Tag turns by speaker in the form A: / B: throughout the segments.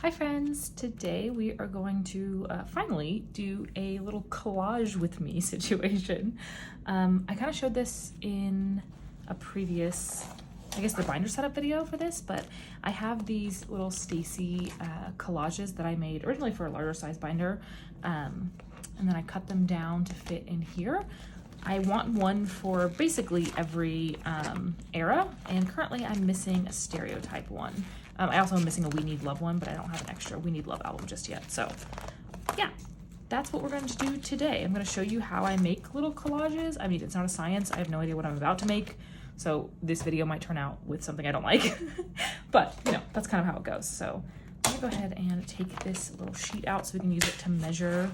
A: Hi friends, today we are going to finally do a little collage with me situation. I kind of showed this in a previous, I guess the binder setup video for this, but I have these little stayc collages that I made originally for a larger size binder, and then I cut them down to fit in here. I want one for basically every era, and currently I'm missing a stereotype one. I also am missing a We Need Love one, but I don't have an extra We Need Love album just yet. So yeah, that's what we're going to do today. I'm going to show you how I make little collages. I mean, it's not a science. I have no idea what I'm about to make. So this video might turn out with something I don't like, but you know, that's kind of how it goes. So I'm gonna go ahead and take this little sheet out so we can use it to measure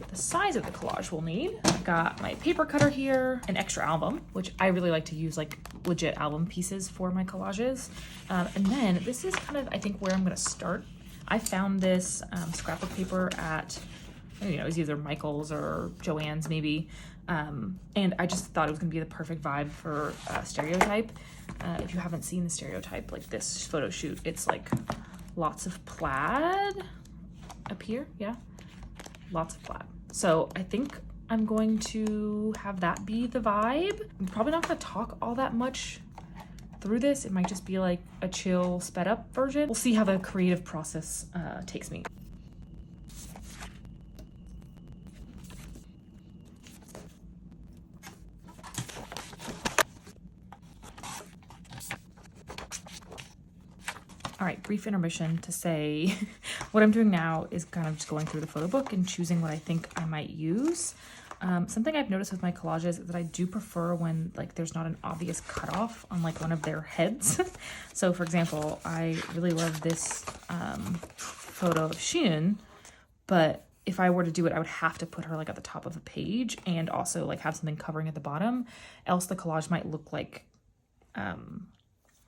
A: the size of the collage we'll need. I've got my paper cutter here, an extra album, which I really like to use like legit album pieces for my collages. And then this is kind of, I think, where I'm gonna start. I found this scrapbook paper at, you know, it was either Michael's or Joann's maybe. And I just thought it was gonna be the perfect vibe for stereotype. If you haven't seen the stereotype, like this photo shoot, it's like lots of plaid up here, yeah, lots of plaid. So I think I'm going to have that be the vibe. I'm probably not gonna talk all that much through this. It might just be like a chill sped up version. We'll see how the creative process takes me. All right, brief intermission to say what I'm doing now is kind of just going through the photo book and choosing what I think I might use. Something I've noticed with my collages is that I do prefer when like there's not an obvious cutoff on like one of their heads. So for example, I really love this photo of Sheehan, but if I were to do it, I would have to put her like at the top of a page and also like have something covering at the bottom, else the collage might look like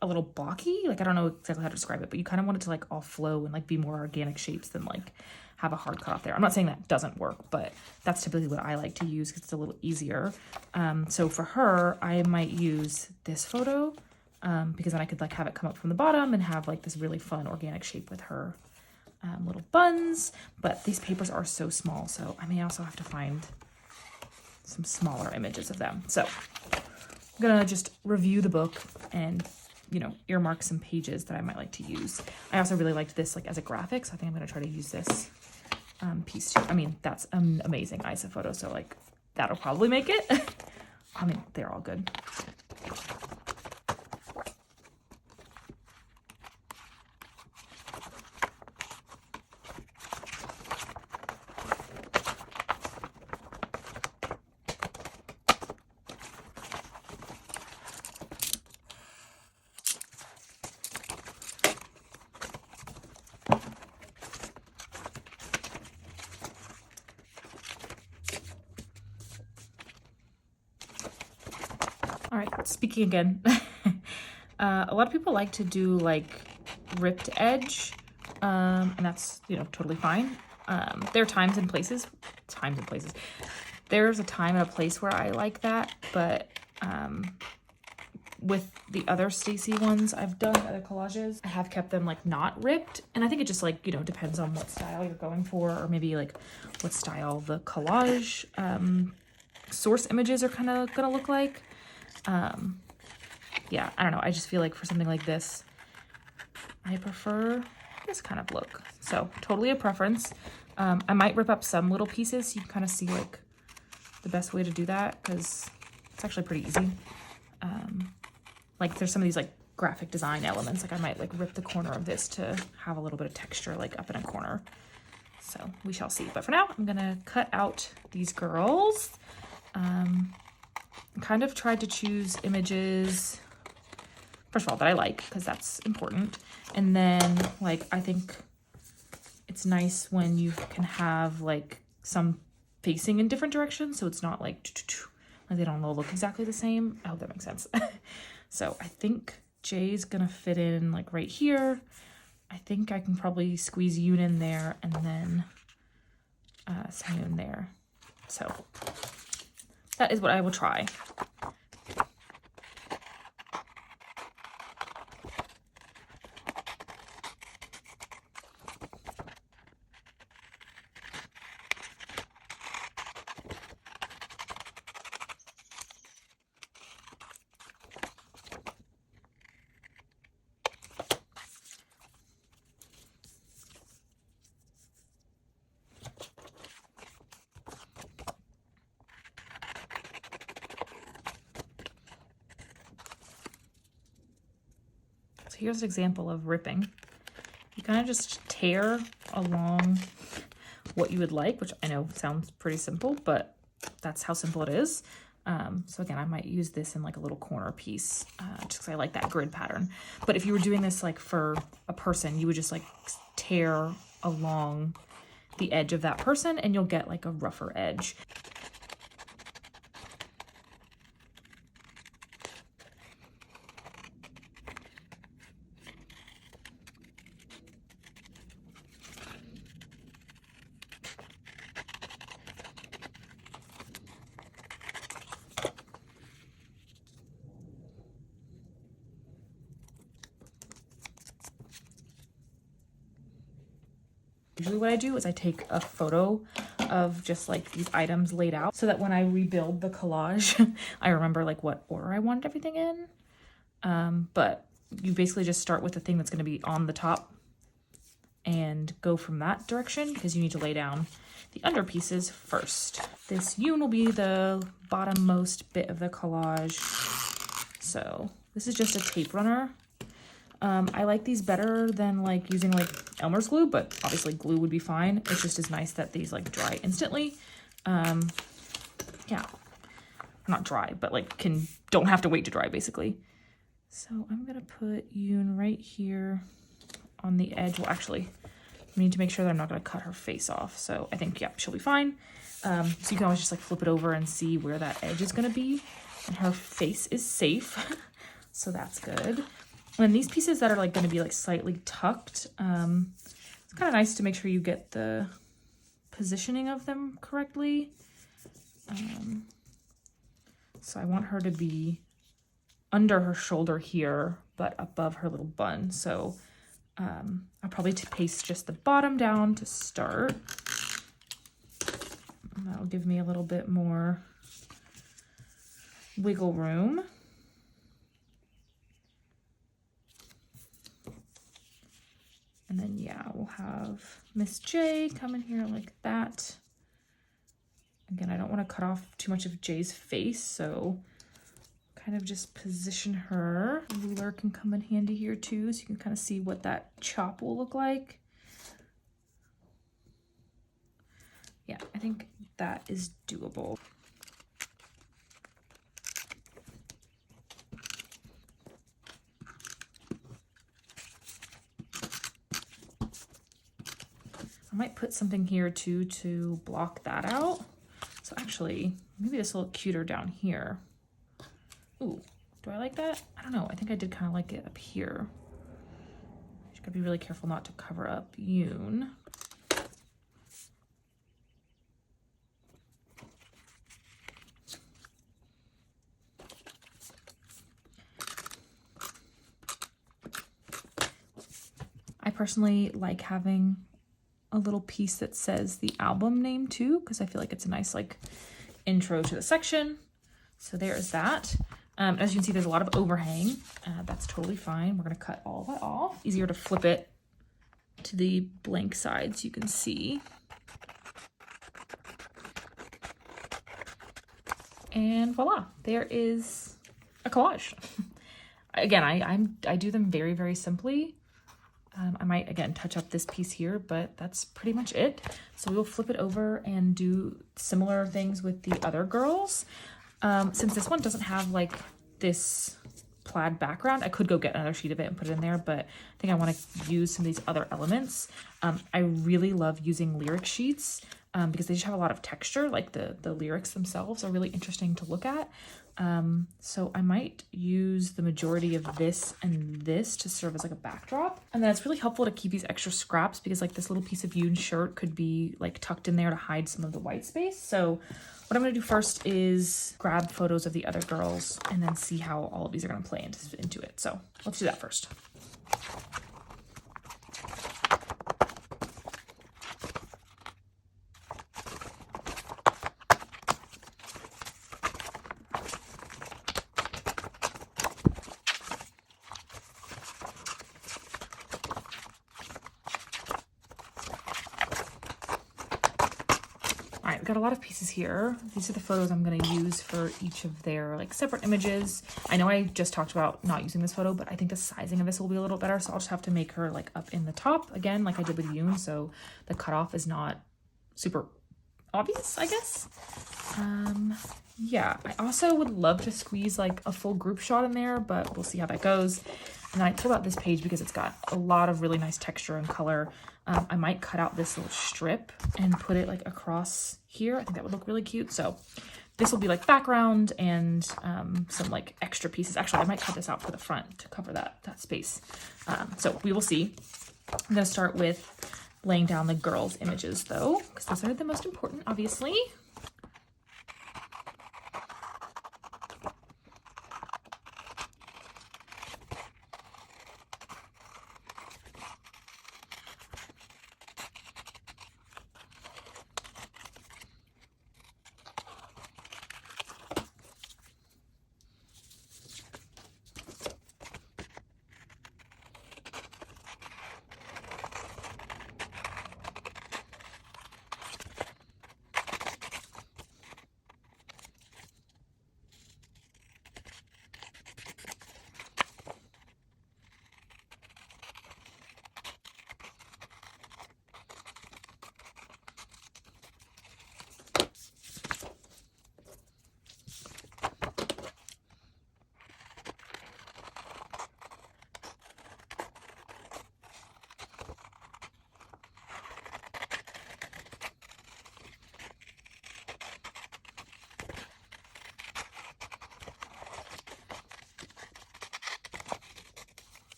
A: a little blocky. Like I don't know exactly how to describe it, but you kind of want it to like all flow and like be more organic shapes than like have a hard cut off there. I'm not saying that doesn't work, but that's typically what I like to use because it's a little easier. So for her, I might use this photo because then I could like have it come up from the bottom and have like this really fun organic shape with her little buns. But these papers are so small, so I may also have to find some smaller images of them. So I'm gonna just review the book and, you know, earmark some pages that I might like to use. I also really liked this like as a graphic, so I think I'm gonna try to use this piece too. I mean, that's an amazing ISA photo, so like that'll probably make it. I mean, they're all good. All right, speaking again, a lot of people like to do like ripped edge, and that's, you know, totally fine. There are times and places. There's a time and a place where I like that, but with the other stayc ones I've done, other collages, I have kept them like not ripped, and I think it just like, you know, depends on what style you're going for, or maybe like what style the collage source images are kind of gonna look like. Yeah, I don't know. I just feel like for something like this, I prefer this kind of look. So totally a preference. I might rip up some little pieces so you can kind of see like the best way to do that, because it's actually pretty easy. Like there's some of these like graphic design elements. Like I might like rip the corner of this to have a little bit of texture like up in a corner. So we shall see. But for now, I'm gonna cut out these girls. Kind of tried to choose images, first of all, that I like, because that's important. And then like, I think it's nice when you can have like some facing in different directions, so it's not like they don't all look exactly the same. I hope that makes sense. So I think Jay's gonna fit in like right here. I think I can probably squeeze Yoon in there and then Yoon there. So that is what I will try. here's an example of ripping. You kind of just tear along what you would like, which I know sounds pretty simple, but that's how simple it is. So again, I might use this in like a little corner piece, just because I like that grid pattern. But if you were doing this like for a person, you would just like tear along the edge of that person and you'll get like a rougher edge. Usually what I do is I take a photo of just like these items laid out so that when I rebuild the collage, I remember like what order I wanted everything in. But you basically just start with the thing that's going to be on the top and go from that direction because you need to lay down the under pieces first. This yun will be the bottommost bit of the collage. So this is just a tape runner. I like these better than like using like Elmer's glue, but obviously glue would be fine. It's just as nice that these like dry instantly. Yeah, not dry, but like don't have to wait to dry basically. So I'm gonna put yun right here on the edge. Well, actually, we need to make sure that I'm not gonna cut her face off. So I think, yeah, she'll be fine. So you can always just like flip it over and see where that edge is gonna be. And her face is safe, so that's good. And these pieces that are like going to be like slightly tucked, it's kind of nice to make sure you get the positioning of them correctly. So I want her to be under her shoulder here, but above her little bun. So I'll probably paste just the bottom down to start. And that'll give me a little bit more wiggle room. And then, yeah, we'll have Miss J come in here like that. Again, I don't want to cut off too much of J's face, so kind of just position her. Ruler can come in handy here too, so you can kind of see what that chop will look like. Yeah, I think that is doable. I might put something here too to block that out. So actually, maybe this will look cuter down here. Ooh, do I like that? I don't know. I think I did kind of like it up here. Just gotta be really careful not to cover up yun. I personally like having a little piece that says the album name too, because I feel like it's a nice like intro to the section. So there is that. As you can see, there's a lot of overhang. That's totally fine. We're gonna cut all that off. Easier to flip it to the blank side so you can see. And voila, there is a collage. Again, I do them very, very simply. I might, again, touch up this piece here, but that's pretty much it. So we'll flip it over and do similar things with the other girls. Since this one doesn't have like this plaid background, I could go get another sheet of it and put it in there, but I think I want to use some of these other elements. I really love using lyric sheets because they just have a lot of texture. Like the lyrics themselves are really interesting to look at. So I might use the majority of this and this to serve as like a backdrop. And then it's really helpful to keep these extra scraps because like this little piece of yun shirt could be like tucked in there to hide some of the white space. So what I'm gonna do first is grab photos of the other girls and then see how all of these are gonna play into it. So let's do that first. got a lot of pieces here. These are the photos I'm going to use for each of their like separate images. I know I just talked about not using this photo, but I think the sizing of this will be a little better. So I'll just have to make her like up in the top again, like I did with Yoon. So the cutoff is not super obvious, I guess. Yeah, I also would love to squeeze like a full group shot in there, but we'll see how that goes. And I pulled out this page because it's got a lot of really nice texture and color. I might cut out this little strip and put it like across here. I think that would look really cute. So this will be like background and some like extra pieces. Actually, I might cut this out for the front to cover that space. So we will see. I'm gonna start with laying down the girls' images though, because those are the most important, obviously.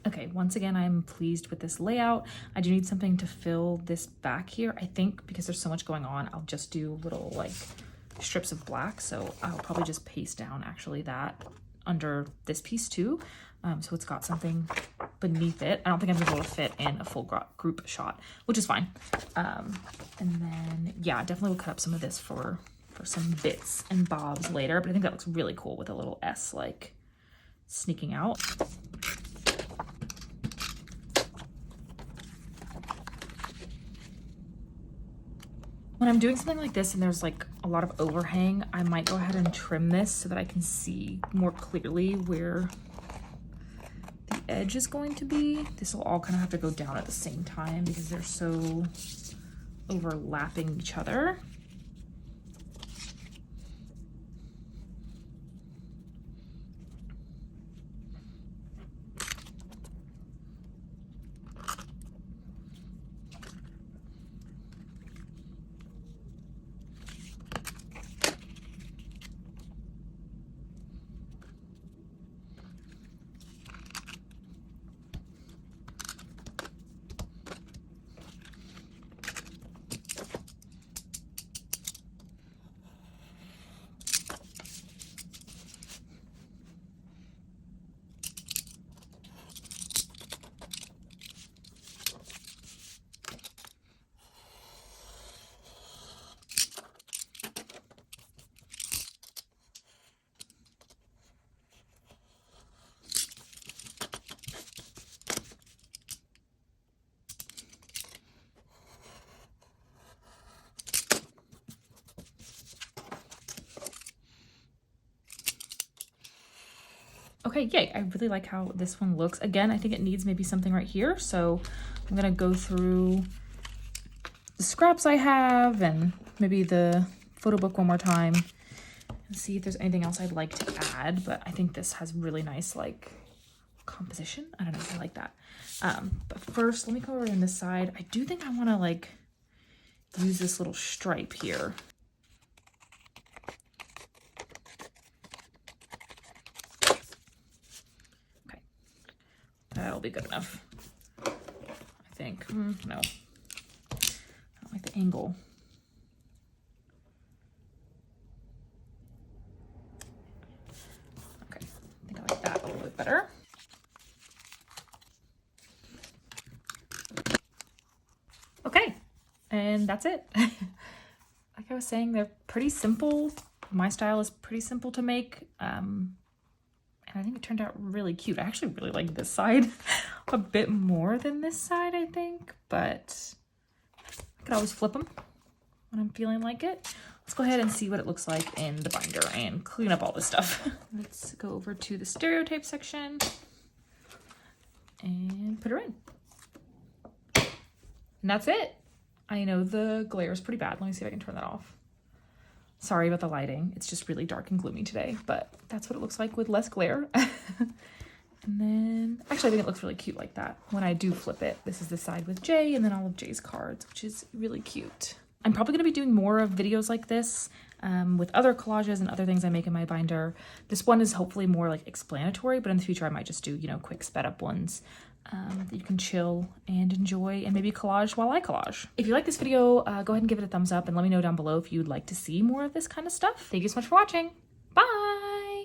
A: Okay, once again, I'm pleased with this layout. I do need something to fill this back here. I think because there's so much going on, I'll just do little like strips of black. So I'll probably just paste down actually that under this piece too. So it's got something beneath it. I don't think I'm gonna be able to fit in a full group shot, which is fine. And then, yeah, definitely will cut up some of this for some bits and bobs later, but I think that looks really cool with a little S like sneaking out. When I'm doing something like this and there's like a lot of overhang, I might go ahead and trim this so that I can see more clearly where the edge is going to be. This will all kind of have to go down at the same time because they're so overlapping each other. Okay, yay, I really like how this one looks. Again, I think it needs maybe something right here. So I'm gonna go through the scraps I have and maybe the photo book one more time and see if there's anything else I'd like to add. But I think this has really nice like composition. I don't know, I like that. But first, let me go over on this side. I do think I wanna like use this little stripe here. That'll be good enough, I think. No, I don't like the angle. Okay, I think I like that a little bit better. Okay, and that's it. Like I was saying, they're pretty simple. My style is pretty simple to make. And I think it turned out really cute. I actually really like this side a bit more than this side, I think, but I could always flip them when I'm feeling like it. Let's go ahead and see what it looks like in the binder and clean up all this stuff. Let's go over to the stereotype section and put her in. And that's it. I know the glare is pretty bad. Let me see if I can turn that off. Sorry about the lighting. It's just really dark and gloomy today, but that's what it looks like with less glare. And then, actually I think it looks really cute like that. When I do flip it, this is the side with Jay and then all of Jay's cards, which is really cute. I'm probably gonna be doing more of videos like this with other collages and other things I make in my binder. This one is hopefully more like explanatory, but in the future I might just do, you know, quick sped up ones that you can chill and enjoy and maybe collage while I collage. If you like this video, go ahead and give it a thumbs up and let me know down below if you'd like to see more of this kind of stuff. Thank you so much for watching.